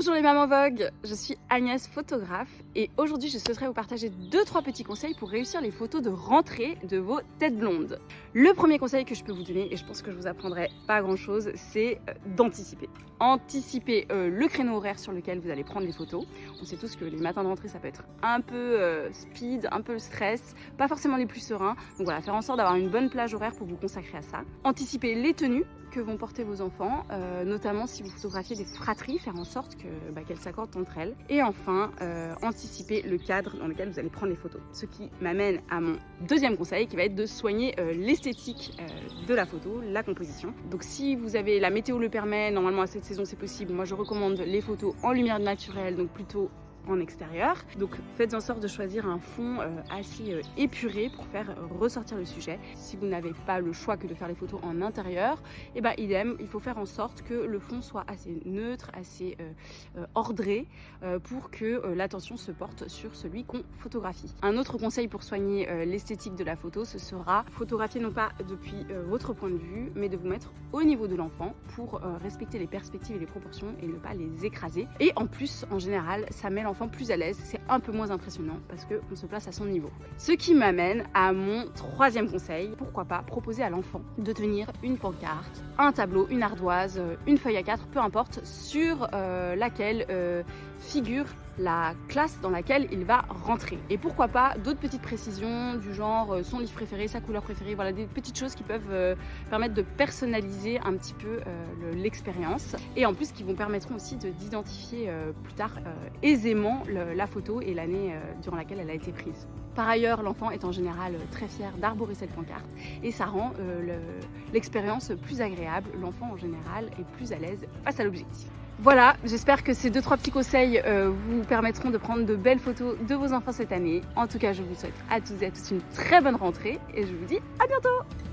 Bonjour les mamans Vogue, je suis Agnès, photographe, et aujourd'hui je souhaiterais vous partager 2-3 petits conseils pour réussir les photos de rentrée de vos têtes blondes. Le premier conseil que je peux vous donner, et je pense que je vous apprendrai pas grand chose, c'est d'anticiper. Anticiper le créneau horaire sur lequel vous allez prendre les photos. On sait tous que les matins de rentrée ça peut être un peu speed, un peu stress, pas forcément les plus sereins. Donc voilà, faire en sorte d'avoir une bonne plage horaire pour vous consacrer à ça. Anticiper les tenues que vont porter vos enfants, notamment si vous photographiez des fratries, faire en sorte qu'elles s'accordent entre elles. Et enfin, anticiper le cadre dans lequel vous allez prendre les photos. Ce qui m'amène à mon deuxième conseil qui va être de soigner l'esthétique de la photo, la composition. Donc si vous avez, la météo le permet, normalement à cette saison c'est possible, moi je recommande les photos en lumière naturelle, donc plutôt en extérieur. Donc faites en sorte de choisir un fond assez épuré pour faire ressortir le sujet. Si vous n'avez pas le choix que de faire les photos en intérieur, et ben idem, il faut faire en sorte que le fond soit assez neutre, assez ordré pour que l'attention se porte sur celui qu'on photographie. Un autre conseil pour soigner l'esthétique de la photo, ce sera photographier non pas depuis votre point de vue, mais de vous mettre au niveau de l'enfant pour respecter les perspectives et les proportions et ne pas les écraser. Et en plus, en général, ça met l'enfant plus à l'aise, c'est un peu moins impressionnant parce qu'on se place à son niveau. Ce qui m'amène à mon troisième conseil, pourquoi pas proposer à l'enfant de tenir une pancarte, un tableau, une ardoise, une feuille A4, peu importe, sur laquelle figure la classe dans laquelle il va rentrer. Et pourquoi pas d'autres petites précisions du genre son livre préféré, sa couleur préférée, voilà des petites choses qui peuvent permettre de personnaliser un petit peu l'expérience et en plus qui vous permettront aussi d'identifier plus tard aisément la photo et l'année durant laquelle elle a été prise. Par ailleurs, l'enfant est en général très fier d'arborer cette pancarte et ça rend l'expérience plus agréable. L'enfant en général est plus à l'aise face à l'objectif. Voilà, j'espère que ces 2-3 petits conseils vous permettront de prendre de belles photos de vos enfants cette année. En tout cas, je vous souhaite à tous et à tous une très bonne rentrée et je vous dis à bientôt!